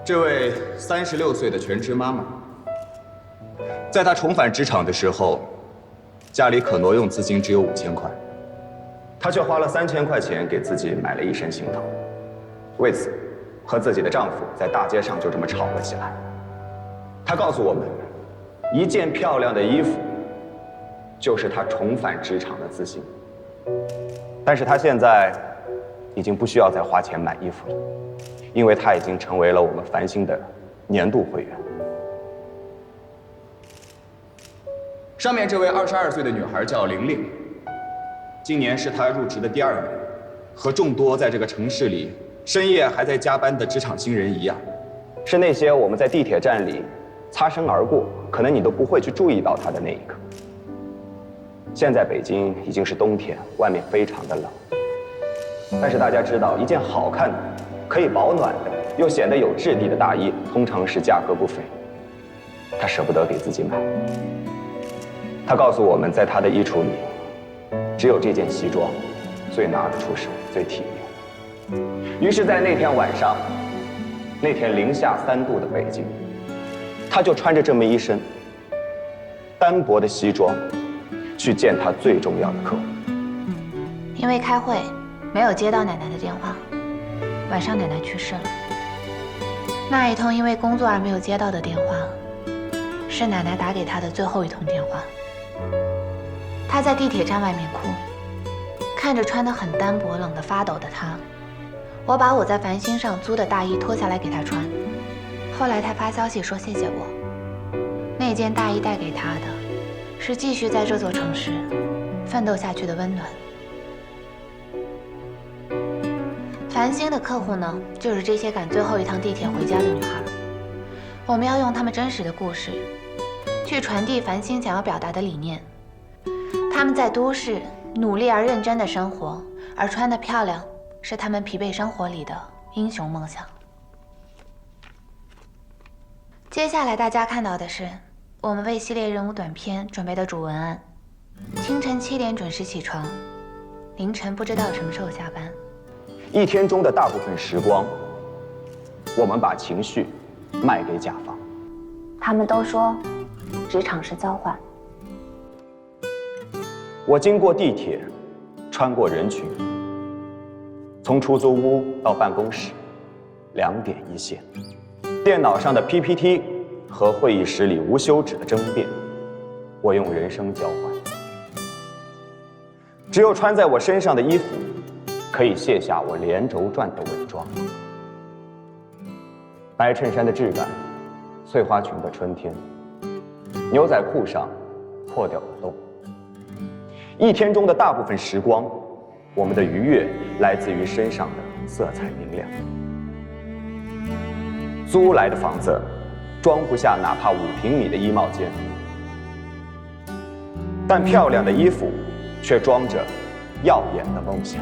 这位36岁的全职妈妈，在她重返职场的时候，家里可挪用资金只有5000块，她却花了3000块钱给自己买了一身行头，为此和自己的丈夫在大街上就这么吵了起来。她告诉我们，一件漂亮的衣服就是她重返职场的自信。但是她现在已经不需要再花钱买衣服了，因为她已经成为了我们繁星的年度会员。上面这位22岁的女孩叫玲玲，今年是她入职的第2年，和众多在这个城市里深夜还在加班的职场新人一样，是那些我们在地铁站里擦身而过，可能你都不会去注意到她的那一刻。现在北京已经是冬天，外面非常的冷。但是大家知道，一件好看的、可以保暖的，又显得有质地的大衣，通常是价格不菲。她舍不得给自己买。她告诉我们，在她的衣橱里，只有这件西装最拿得出手，最体面。于是，在那天晚上，那天零下3度的北京，她就穿着这么一身单薄的西装，去见她最重要的客户。因为开会没有接到奶奶的电话，晚上奶奶去世了。那一通因为工作而没有接到的电话，是奶奶打给她的最后一通电话。她在地铁站外面哭，看着穿得很单薄、冷得发抖的她，我把我在繁星上租的大衣脱下来给她穿。后来她发消息说谢谢我。那件大衣带给她的，是继续在这座城市奋斗下去的温暖。繁星的客户呢，就是这些赶最后一趟地铁回家的女孩。我们要用她们真实的故事，去传递繁星想要表达的理念。她们在都市努力而认真的生活，而穿得漂亮是她们疲惫生活里的英雄梦想。接下来大家看到的是我们为系列人物短片准备的主文案。清晨7点准时起床，凌晨不知道什么时候下班。一天中的大部分时光，我们把情绪卖给甲方。他们都说，职场是交换。我经过地铁，穿过人群，从出租屋到办公室，2点一线。电脑上的 PPT 和会议室里无休止的争辩，我用人生交换。只有穿在我身上的衣服，可以卸下我连轴转的伪装。白衬衫的质感，碎花裙的春天，牛仔裤上破掉的洞。一天中的大部分时光，我们的愉悦来自于身上的色彩明亮。租来的房子装不下哪怕5平米的衣帽间，但漂亮的衣服却装着耀眼的梦想。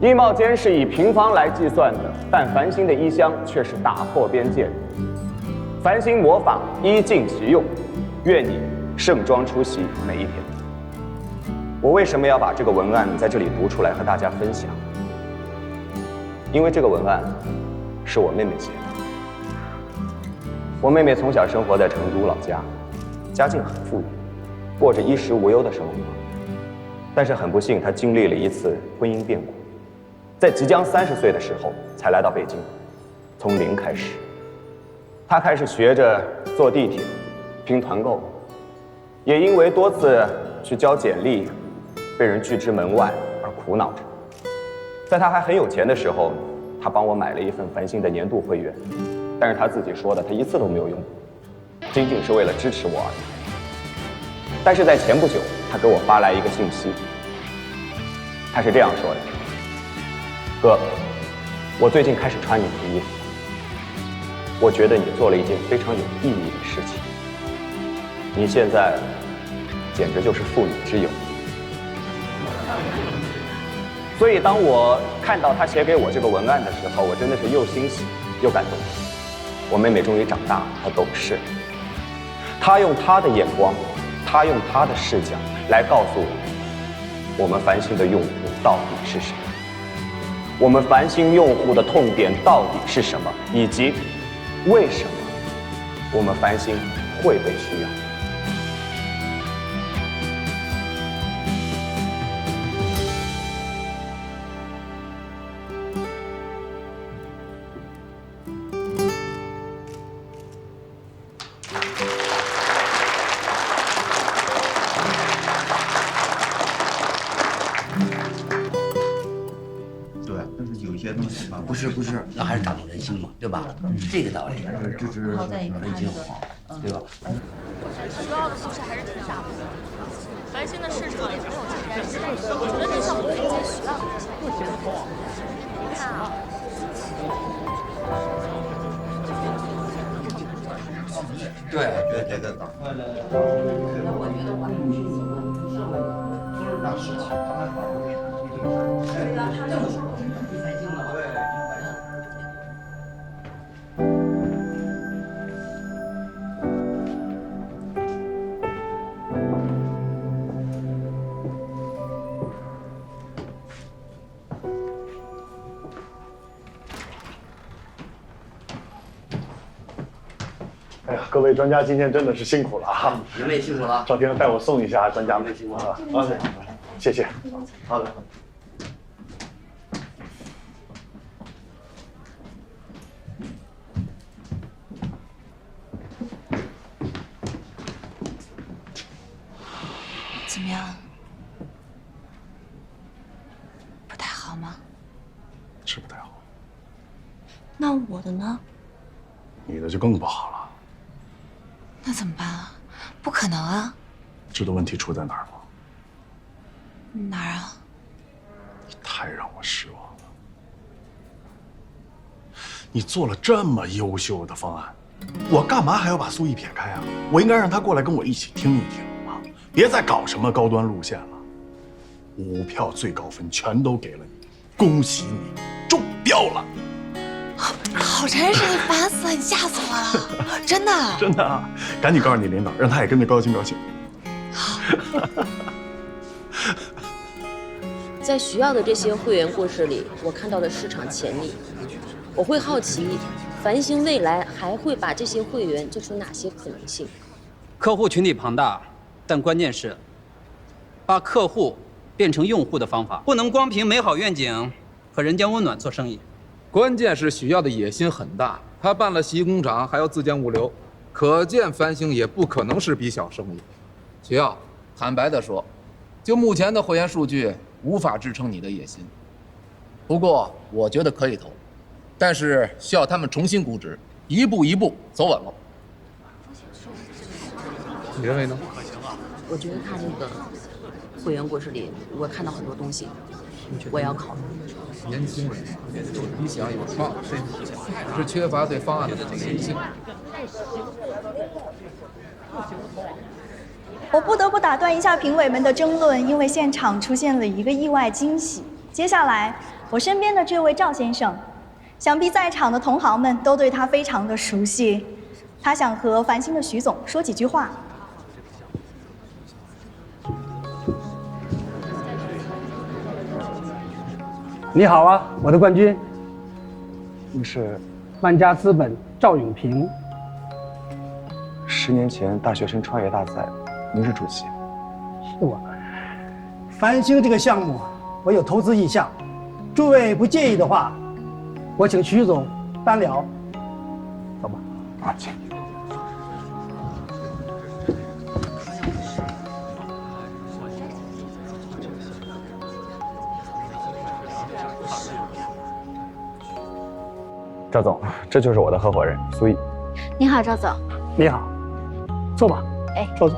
衣帽间是以平方来计算的，但繁星的衣箱却是打破边界的。繁星模仿，衣尽其用，愿你盛装出席每一天。我为什么要把这个文案在这里读出来和大家分享？因为这个文案是我妹妹写的。我妹妹从小生活在成都老家，家境很富裕，过着衣食无忧的生活。但是很不幸，她经历了一次婚姻变故，在即将30岁的时候才来到北京，从零开始。她开始学着坐地铁、拼团购，也因为多次去交简历被人拒之门外而苦恼着。在她还很有钱的时候，她帮我买了一份繁星的年度会员，但是她自己说的，她一次都没有用过，仅仅是为了支持我而已。但是在前不久，她给我发来一个信息，她是这样说的：哥，我最近开始穿你的衣服，我觉得你做了一件非常有意义的事情，你现在简直就是妇女之友。所以当我看到他写给我这个文案的时候，我真的是又欣喜又感动。我妹妹终于长大，她懂事，她用她的眼光，她用她的视角来告诉我们繁星的用户到底是谁。我们繁星用户的痛点到底是什么，以及为什么我们繁星会被需要。不是，那还是打动人心嘛，对吧？是这个道理。这是很精华，对吧？主要的故事还是挺大的，繁星的市场也没有竞争性，我觉得这项目可以接需要的钱。你看啊。对，这个档。我觉得我们是喜欢都是大事情，他们搞的这么说，你繁星了，对。哎呀，各位专家今天真的是辛苦了啊！你们也辛苦了。赵天带我送一下专家们。辛苦了。好的，谢谢。好的。怎么样？不太好吗？是不太好。那我的呢？你的就更不好了。那怎么办啊？不可能啊！知道问题出在哪儿吗？哪儿啊？你太让我失望了。你做了这么优秀的方案，我干嘛还要把苏毅撇开啊？我应该让他过来跟我一起听一听啊！别再搞什么高端路线了。5票最高分全都给了你，恭喜你中标了！郝晨是你烦死了，你吓死我了，真的。真的啊！赶紧告诉你领导，让他也跟着高兴高兴。好。在徐耀的这些会员故事里，我看到了市场潜力。我会好奇，繁星未来还会把这些会员做出哪些可能性？客户群体庞大，但关键是把客户变成用户的方法，不能光凭美好愿景和人间温暖做生意。关键是许耀的野心很大，他办了洗衣工厂，还要自建物流，可见繁星也不可能是笔小生意。许耀，坦白地说，就目前的会员数据，无法支撑你的野心。不过，我觉得可以投，但是需要他们重新估值，一步一步走稳了。你认为呢？我觉得他这个会员故事里，我看到很多东西，我要考虑。年轻人有理想有创意，只是缺乏对方案的可行性。我不得不打断一下评委们的争论，因为现场出现了一个意外惊喜。接下来，我身边的这位赵先生，想必在场的同行们都对他非常的熟悉。他想和繁星的徐总说几句话。你好啊，我的冠军。你是万家资本赵永平。10年前大学生创业大赛，您是主席。是我。繁星这个项目，我有投资意向，诸位不介意的话，我请徐总单聊。走吧。啊，请。赵总，这就是我的合伙人苏毅。你好，赵总。你好，坐吧。哎，赵总。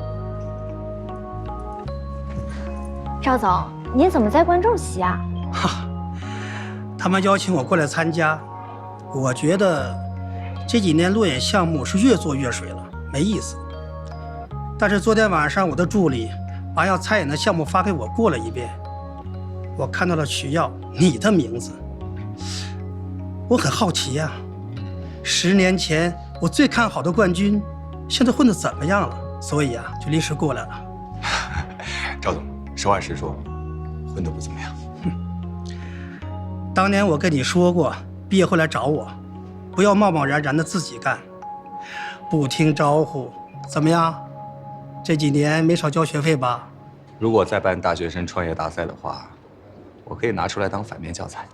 赵总，您怎么在观众席啊？哈，他们邀请我过来参加，我觉得这几年路演项目是越做越水了，没意思。但是昨天晚上我的助理把要参演的项目发给我过了一遍，我看到了曲耀你的名字。我很好奇呀，10年前我最看好的冠军，现在混得怎么样了？所以啊，就临时过来了。赵总，实话实说，混得不怎么样。当年我跟你说过，毕业后来找我，不要贸贸然然的自己干，不听招呼，怎么样？这几年没少交学费吧？如果再办大学生创业大赛的话，我可以拿出来当反面教材。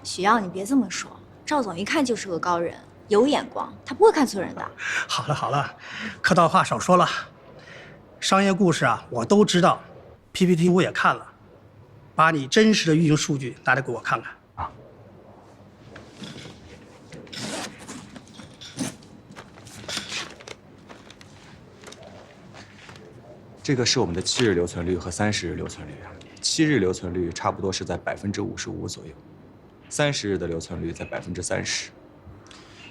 许耀，你别这么说，赵总一看就是个高人，有眼光，他不会看错人的。好了好了，客套话少说了。商业故事啊，我都知道 ，PPT 我也看了，把你真实的运营数据拿来给我看看啊。这个是我们的7日留存率和30日留存率，7日留存率差不多是在55%左右，30日的留存率在30%。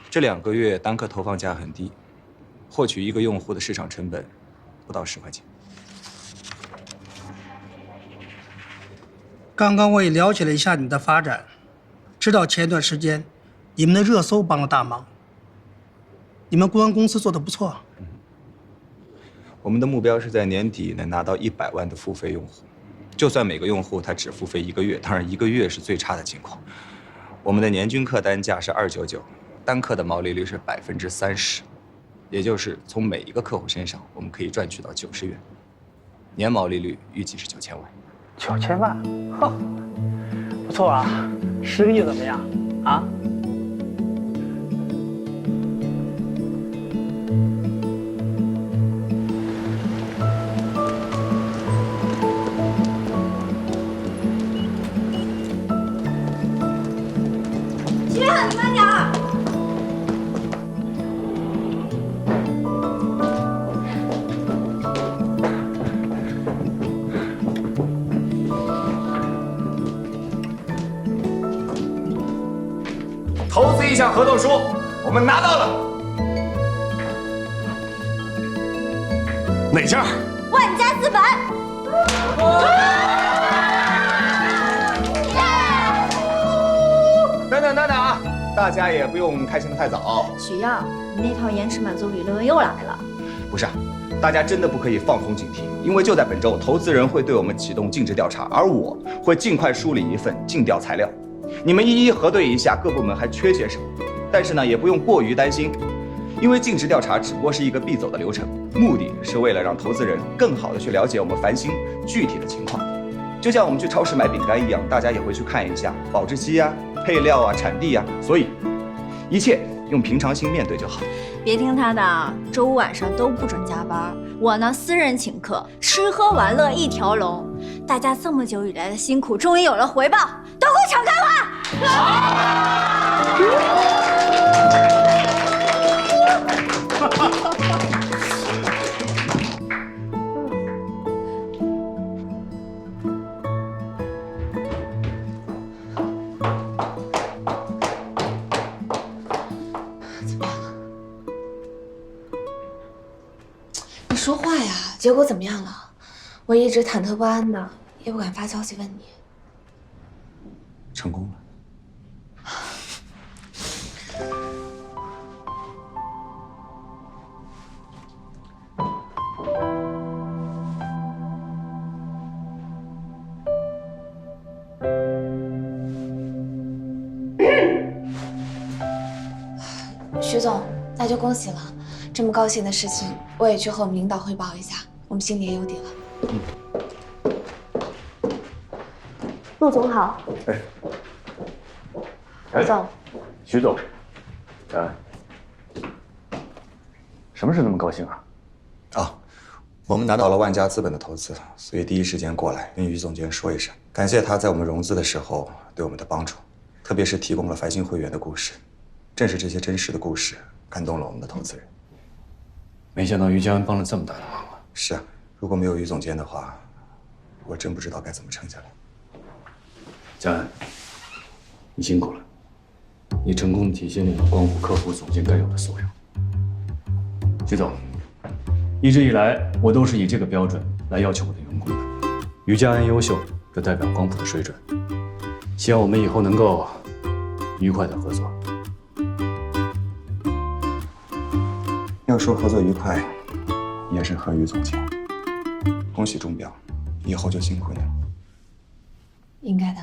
这2个月单客投放价很低，获取1个用户的市场成本不到10块钱。刚刚我也了解了一下你的发展，知道前段时间你们的热搜帮了大忙，你们公关公司做得不错。我们的目标是在年底能拿到100万的付费用户，就算每个用户他只付费1个月，当然1个月是最差的情况。我们的年均客单价是299，单客的毛利率是30%，也就是从每一个客户身上我们可以赚取到90元，年毛利率预计是9000万。9000万，呵，不错啊，生意怎么样啊？徐远，你慢点儿。投资意向合同书我们拿到了，哪家？万家资本。等等啊，大家也不用开心得太早。许耀，你那套延迟满足理论又来了。不是，大家真的不可以放松警惕，因为就在本周，投资人会对我们启动尽职调查，而我会尽快梳理一份尽调材料，你们一一核对一下各部门还缺些什么。但是呢，也不用过于担心，因为尽职调查只不过是一个必走的流程，目的是为了让投资人更好的去了解我们繁星具体的情况。就像我们去超市买饼干一样，大家也会去看一下保质期啊、配料啊、产地啊，所以一切用平常心面对就好。别听他的，周五晚上都不准加班，我呢私人请客，吃喝玩乐一条龙。大家这么久以来的辛苦，终于有了回报，都给我敞开话！你说话呀！结果怎么样了？我一直忐忑不安的，也不敢发消息问你。成功了。徐总，那就恭喜了。这么高兴的事情，我也去和我们领导汇报一下，我们心里也有底了。陆总好。陆总，徐总，什么事那么高兴啊？啊，我们拿到了万家资本的投资，所以第一时间过来跟于总监说一声，感谢他在我们融资的时候对我们的帮助，特别是提供了繁星会员的故事，正是这些真实的故事感动了我们的投资人。没想到于家恩帮了这么大的忙啊！是啊，如果没有于总监的话，我真不知道该怎么撑下来。家恩，你辛苦了，你成功体现了光谷客户总监该有的素养。徐总，一直以来我都是以这个标准来要求我的员工的。于家恩优秀，就代表光谷的水准。希望我们以后能够愉快的合作。要说合作愉快，也是和于总监。恭喜中标，以后就辛苦你了。应该的。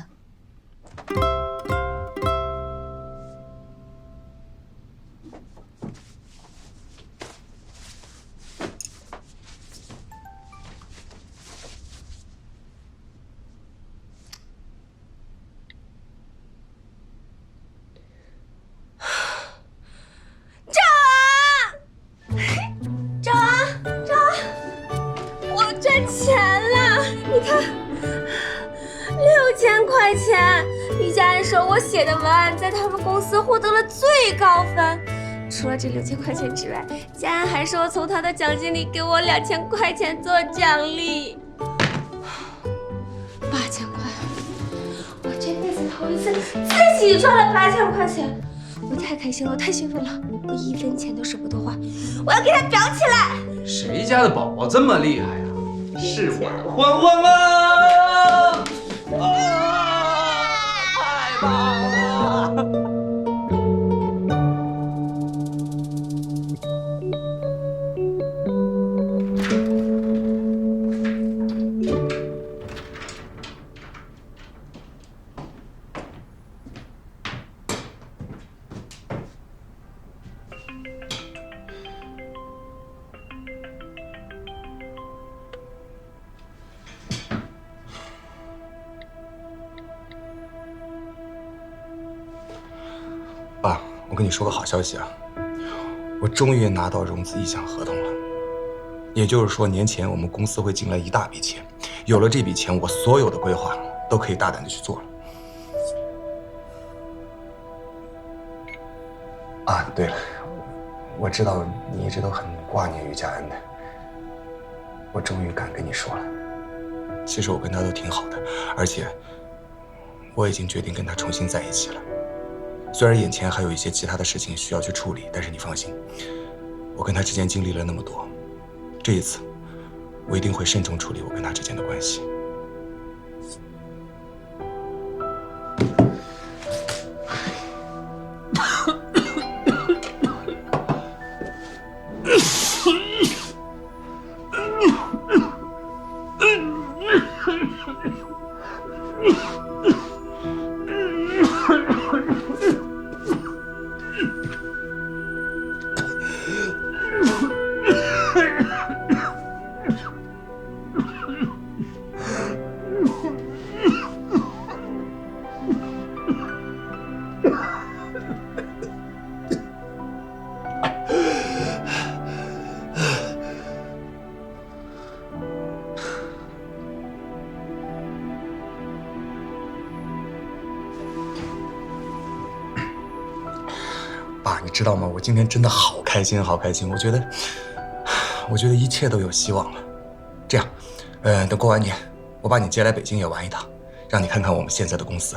人说我写的文案在他们公司获得了最高分。除了这6000块钱之外，佳安还说从他的奖金里给我2000块钱做奖励，8000块，我这辈子头一次自己赚了8000块钱，我太开心了，我太兴奋了，我1分钱都舍不得花，我要给他裱起来。谁家的宝宝这么厉害呀？是我的欢欢吗？太棒了！爸，我跟你说个好消息啊，我终于拿到融资意向合同了。也就是说，年前我们公司会进来一大笔钱，有了这笔钱，我所有的规划都可以大胆的去做了。啊，对了，我知道你一直都很挂念于佳恩的，我终于敢跟你说了。其实我跟他都挺好的，而且我已经决定跟他重新在一起了。虽然眼前还有一些其他的事情需要去处理，但是你放心，我跟他之间经历了那么多，这一次我一定会慎重处理我跟他之间的关系。爸，你知道吗？我今天真的好开心，好开心！我觉得一切都有希望了。这样，等过完年，我把你接来北京也玩一趟，让你看看我们现在的公司。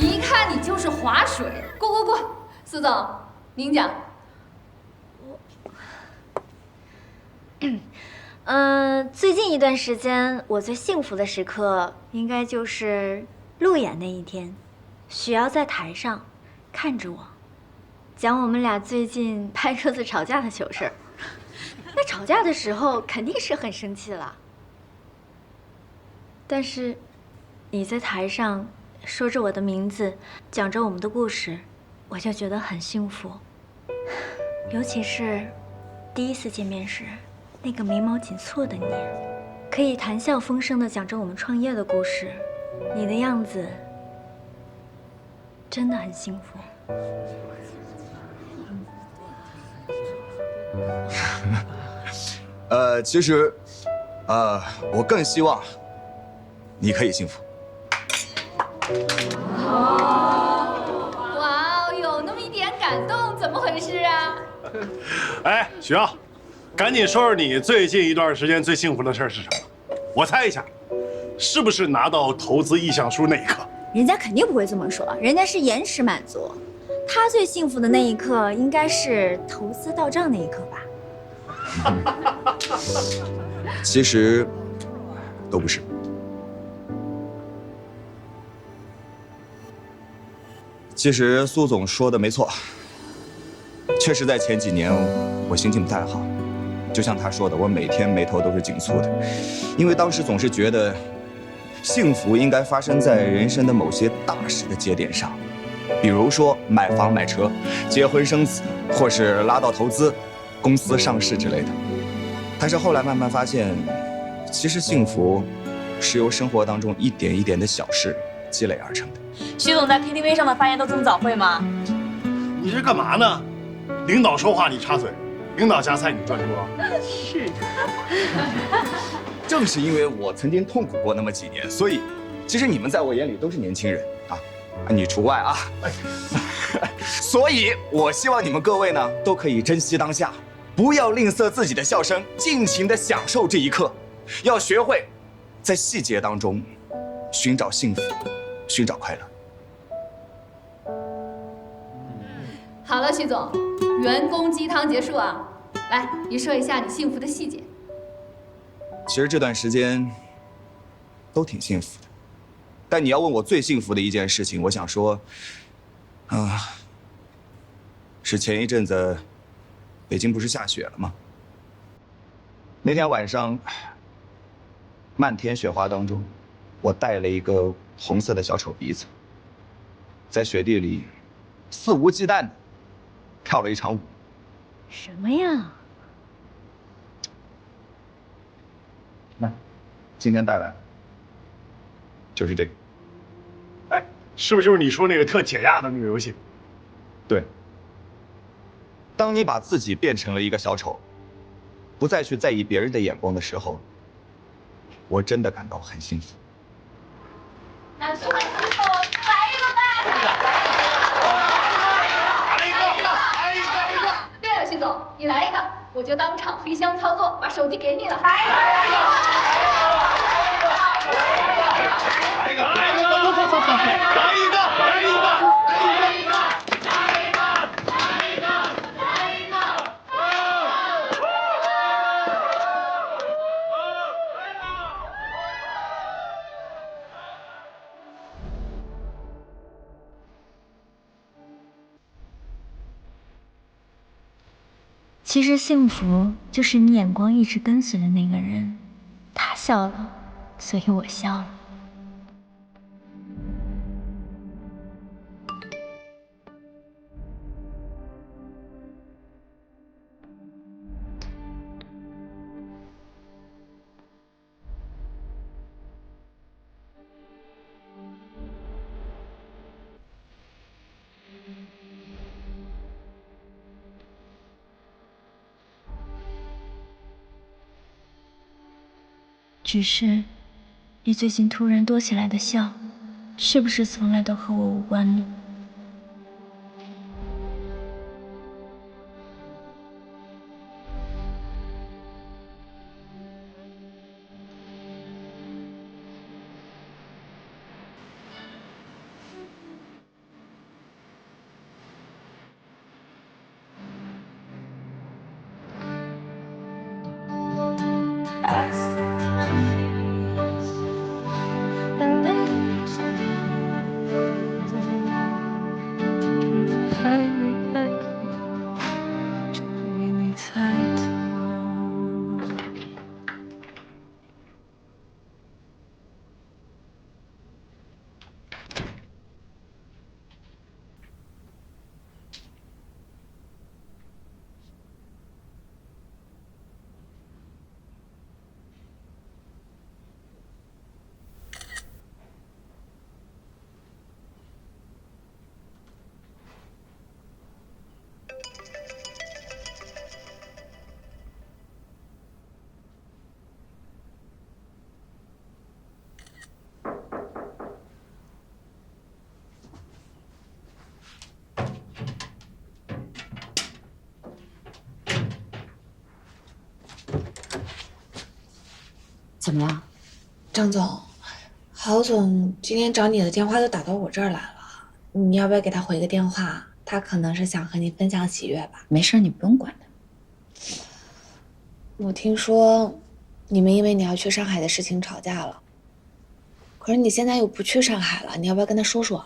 一看你就是划水，过，苏总，您讲。最近一段时间，我最幸福的时刻应该就是路演那一天，许瑶在台上看着我，讲我们俩最近拍车子吵架的糗事儿。那吵架的时候肯定是很生气了，但是你在台上说着我的名字，讲着我们的故事，我就觉得很幸福。尤其是第一次见面时，那个眉毛紧蹙的你，可以谈笑风生地讲着我们创业的故事，你的样子真的很幸福。其实，我更希望你可以幸福。哇哦，有那么一点感动，怎么回事啊？哎，许耀，赶紧说说你最近一段时间最幸福的事是什么？我猜一下，是不是拿到投资意向书那一刻？人家肯定不会这么说，人家是延迟满足。他最幸福的那一刻，应该是投资到账那一刻吧？其实，都不是。其实苏总说的没错，确实在前几年我心情不太好，就像他说的，我每天眉头都是紧蹙的，因为当时总是觉得，幸福应该发生在人生的某些大事的节点上，比如说买房买车、结婚生子，或是拉到投资、公司上市之类的。但是后来慢慢发现，其实幸福是由生活当中一点一点的小事积累而成的。徐总在 KTV 上的发言都这么早会吗？你这干嘛呢？领导说话你插嘴，领导夹菜你专桌。是。正是因为我曾经痛苦过那么几年，所以其实你们在我眼里都是年轻人啊，你除外啊。所以我希望你们各位呢都可以珍惜当下，不要吝啬自己的笑声，尽情的享受这一刻，要学会在细节当中寻找幸福，寻找快乐。好了，徐总，员工鸡汤结束啊！来，你说一下你幸福的细节。其实这段时间都挺幸福的，但你要问我最幸福的一件事情，我想说，是前一阵子北京不是下雪了吗？那天晚上，漫天雪花当中，我带了一个红色的小丑鼻子，在雪地里肆无忌惮的跳了一场舞。什么呀？那今天带来就是这个。哎，是不是就是你说那个特解压的那个游戏？对。当你把自己变成了一个小丑，不再去在意别人的眼光的时候，我真的感到很幸福。那徐总，来一个吧！来一个！对了，徐总，你来一个，我就当场飞箱操作，把手机给你了。来一个！来一个！其实幸福就是你眼光一直跟随的那个人，他笑了，所以我笑了。只是，你最近突然多起来的笑，是不是从来都和我无关呢？怎么了？张总，郝总今天找你的电话都打到我这儿来了，你要不要给他回个电话？他可能是想和你分享喜悦吧。没事，你不用管他。我听说你们因为你要去上海的事情吵架了，可是你现在又不去上海了，你要不要跟他说说？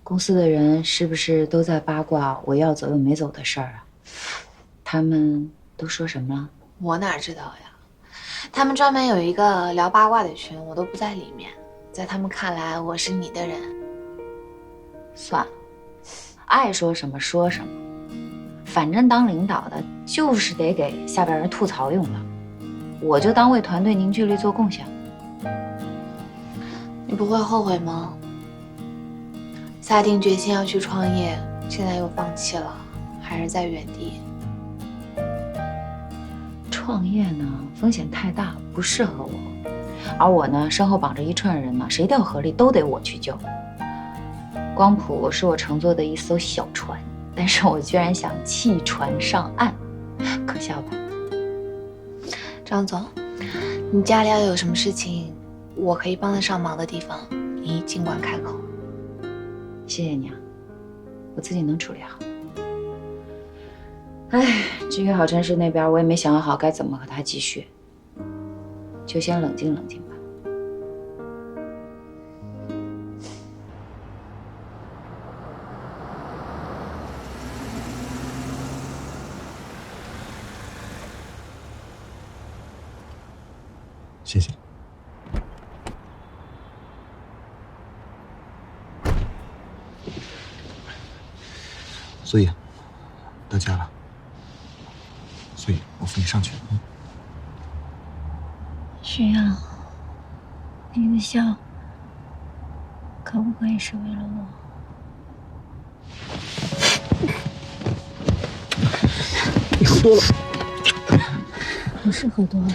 公司的人是不是都在八卦我要走又没走的事儿啊？他们都说什么了？我哪知道呀？他们专门有一个聊八卦的群，我都不在里面。在他们看来，我是你的人。算了，爱说什么说什么，反正当领导的就是得给下边人吐槽用的，我就当为团队凝聚力做贡献。你不会后悔吗？下定决心要去创业，现在又放弃了，还是在原地？创业呢，风险太大，不适合我。而我呢，身后绑着一串人呢，谁掉河里都得我去救。光谱是我乘坐的一艘小船，但是我居然想弃船上岸，可笑吧？张总，你家里要有什么事情，我可以帮得上忙的地方，你尽管开口。谢谢你啊，我自己能处理好。哎，至于郝晨师那边，我也没想好该怎么和他继续，就先冷静冷静吧。谢谢。所以，到家了。所以我扶你上去。徐阳，你的笑可不可以是为了我？你喝多了。我是喝多了，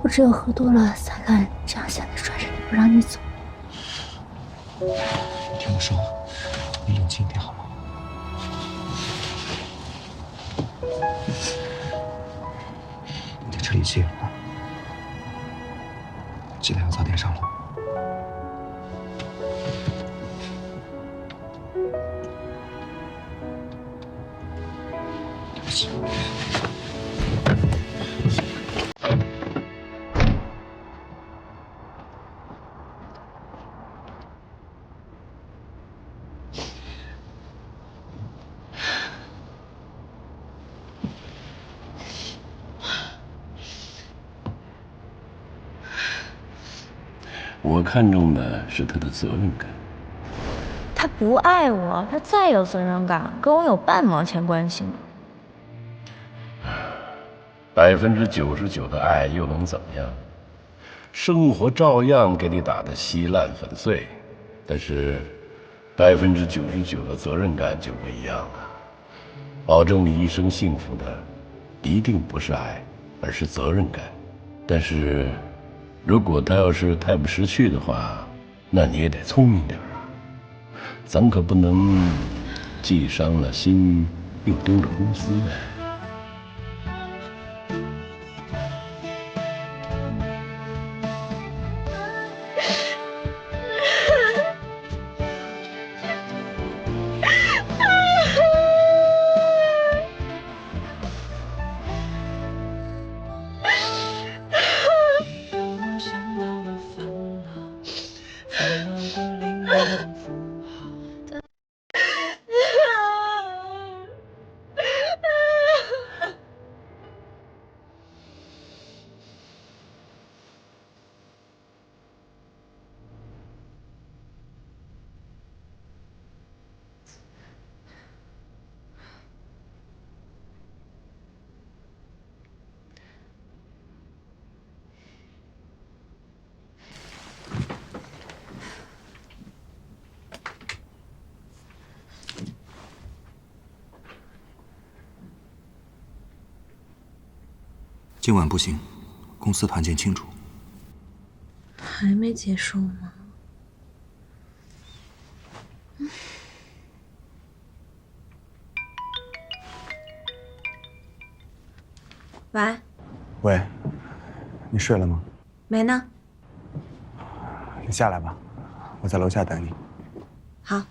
我只有喝多了才敢这样想着拽着你不让你走。听我说，你冷静一点好吗？你在这里接我，记得要早点上楼。对不起。我看重的是他的责任感。他不爱我，他再有责任感，跟我有半毛钱关系吗？99%的爱又能怎么样？生活照样给你打得稀烂粉碎，但是99%的责任感就不一样了。保证你一生幸福的，一定不是爱，而是责任感。但是如果他要是太不识趣的话，那你也得聪明点啊！咱可不能既伤了心，又丢了公司啊！今晚不行，公司团建庆祝。还没结束吗？喂，喂，你睡了吗？没呢。你下来吧，我在楼下等你。好。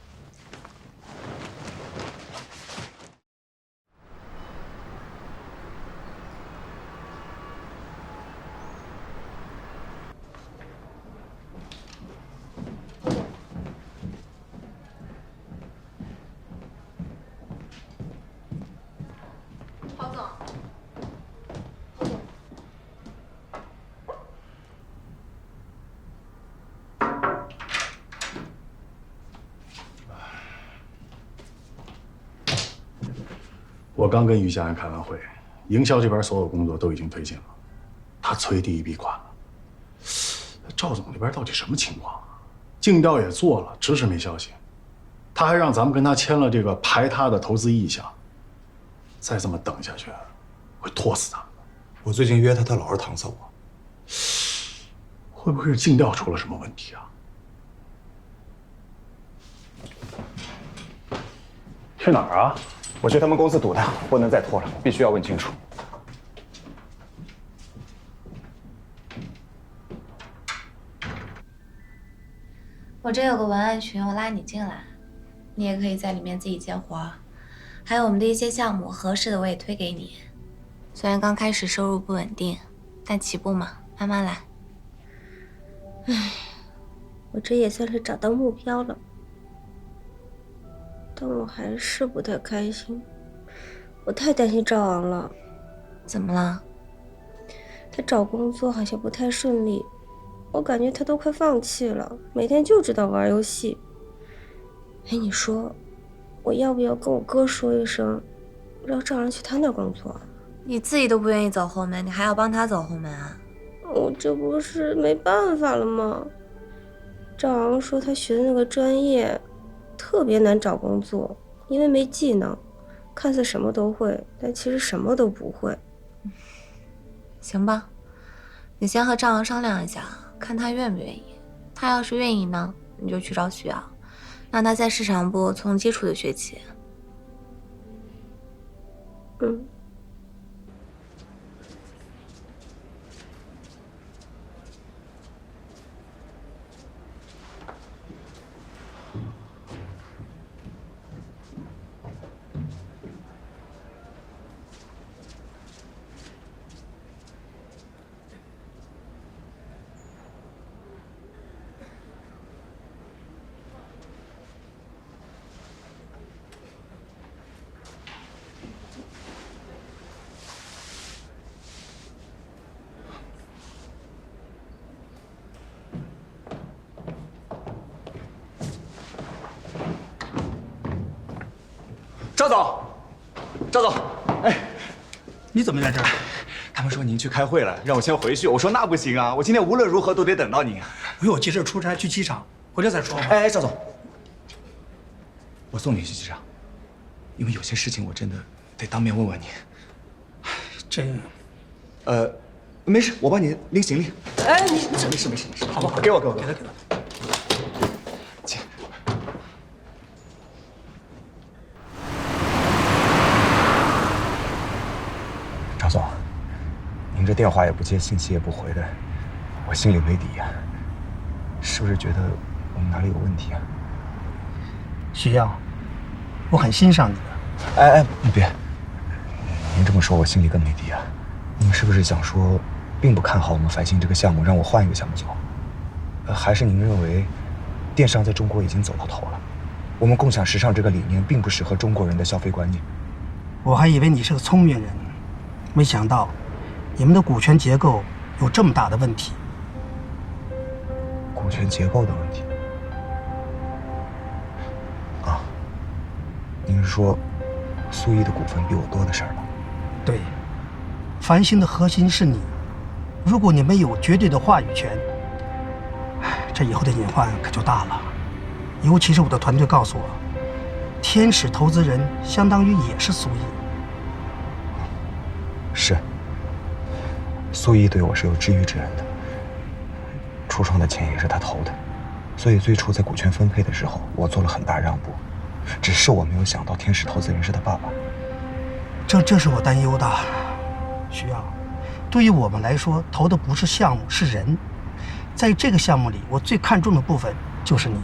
郝总。我刚跟于夏安开完会，营销这边所有工作都已经推进了，他催第一笔款了。赵总那边到底什么情况啊？竞调也做了，迟迟没消息。他还让咱们跟他签了这个排他的投资意向。再这么等下去，会拖死他。我最近约他，他老是搪塞我。会不会是竞调出了什么问题啊？去哪儿啊？我去他们公司堵他，不能再拖了，必须要问清楚。我这有个文案群，我拉你进来，你也可以在里面自己接活。还有我们的一些项目，合适的我也推给你。虽然刚开始收入不稳定，但起步嘛，慢慢来。唉，我这也算是找到目标了，但我还是不太开心。我太担心赵昂了。怎么了？他找工作好像不太顺利，我感觉他都快放弃了，每天就知道玩游戏。哎，你说我要不要跟我哥说一声，让赵昂去他那儿工作？你自己都不愿意走后门，你还要帮他走后门啊？我这不是没办法了吗？赵昂说他学的那个专业特别难找工作，因为没技能，看似什么都会，但其实什么都不会。行吧，你先和赵昂商量一下，看他愿不愿意。他要是愿意呢，你就去找许瑶，让他在市场部从基础的学起。嗯。赵总，赵总，哎，你怎么在这儿？他们说您去开会了，让我先回去。我说那不行啊，我今天无论如何都得等到您。我有急事出差去机场，回来再说吧。哎，赵总，我送你去机场，因为有些事情我真的得当面问问你。这，没事，我帮你拎行李。哎，你没事，好不好？给我。给他。姐，赵总，您这电话也不接，信息也不回的，我心里没底呀。是不是觉得我们哪里有问题啊？许耀，我很欣赏你的。哎，你别，您这么说，我心里更没底啊。你们是不是想说，并不看好我们繁星这个项目，让我换一个项目做？还是您认为，电商在中国已经走到头了，我们共享时尚这个理念并不适合中国人的消费观念？我还以为你是个聪明人，没想到你们的股权结构有这么大的问题。股权结构的问题？啊，您是说苏毅的股份比我多的事儿吗？对，繁星的核心是你，如果你没有绝对的话语权，这以后的隐患可就大了。尤其是我的团队告诉我，天使投资人相当于也是苏毅。是，苏毅对我是有知遇之恩的，初创的钱也是他投的，所以最初在股权分配的时候，我做了很大让步，只是我没有想到天使投资人是他爸爸。这是我担忧的。徐耀，对于我们来说，投的不是项目，是人。在这个项目里，我最看重的部分就是你。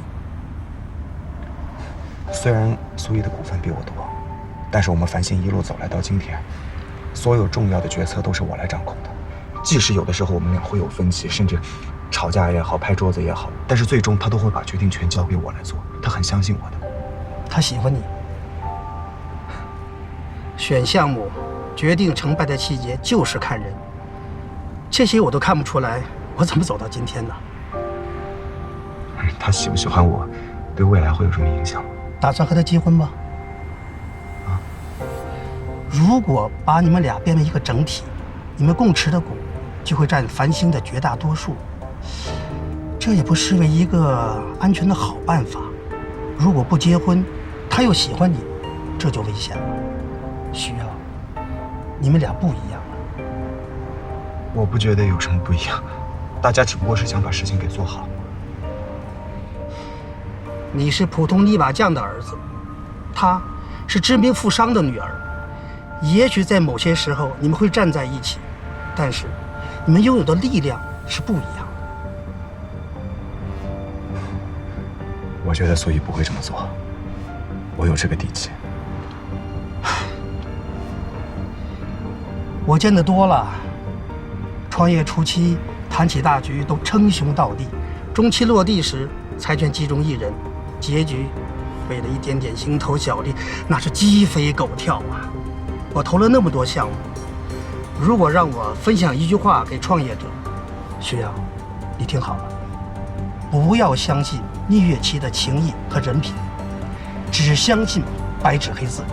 虽然苏毅的股份比我多，但是我们繁星一路走来到今天，所有重要的决策都是我来掌控的。即使有的时候我们俩会有分歧，甚至吵架也好，拍桌子也好，但是最终他都会把决定权交给我来做。他很相信我的。他喜欢你。选项目、决定成败的细节就是看人，这些我都看不出来，我怎么走到今天呢？他喜不喜欢我，对未来会有什么影响吗？打算和他结婚吗？啊？如果把你们俩变为一个整体，你们共持的股就会占繁星的绝大多数，这也不失为一个安全的好办法。如果不结婚，他又喜欢你，这就危险了。徐耀，你们俩不一样了。我不觉得有什么不一样，大家只不过是想把事情给做好。你是普通泥瓦匠的儿子，他是知名富商的女儿。也许在某些时候你们会站在一起，但是你们拥有的力量是不一样的。我觉得苏毅不会这么做，我有这个底气。我见得多了，创业初期谈起大局都称兄道弟，中期落地时财权集中一人，结局为了一点点蝇头小利，那是鸡飞狗跳啊！我投了那么多项目，如果让我分享一句话给创业者，徐阳，你听好了，不要相信蜜月期的情谊和人品，只相信白纸黑字。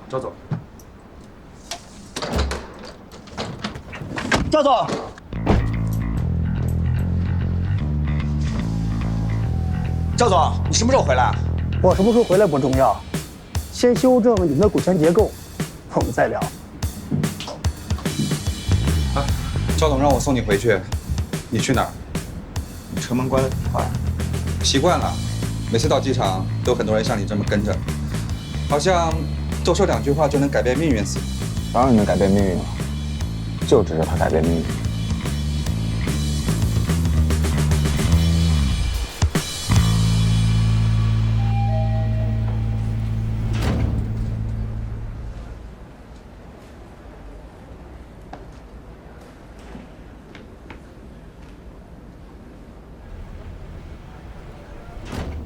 赵总，赵总，赵总，你什么时候回来？我什么时候回来不重要，先修正你们的股权结构，我们再聊。啊，赵总让我送你回去，你去哪儿？你车门关了挺快。习惯了，每次到机场都有很多人像你这么跟着，好像多说2句话就能改变命运似的。当然能改变命运了，就指着他改变命运。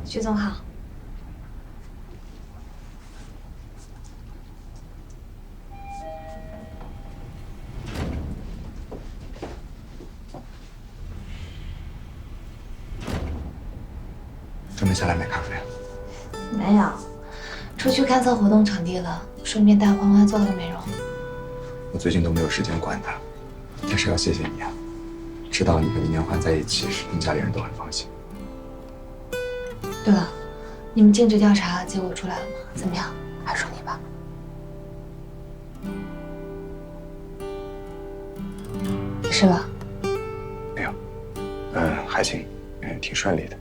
徐总好。准备下来买咖啡？没有，出去看测活动场地了，顺便带欢欢做个美容。我最近都没有时间管他，但是要谢谢你啊！知道你和林年欢在一起时，你们家里人都很放心。对了，你们尽职调查结果出来了吗？怎么样？还顺利吧？没事吧？没有，还行，挺顺利的。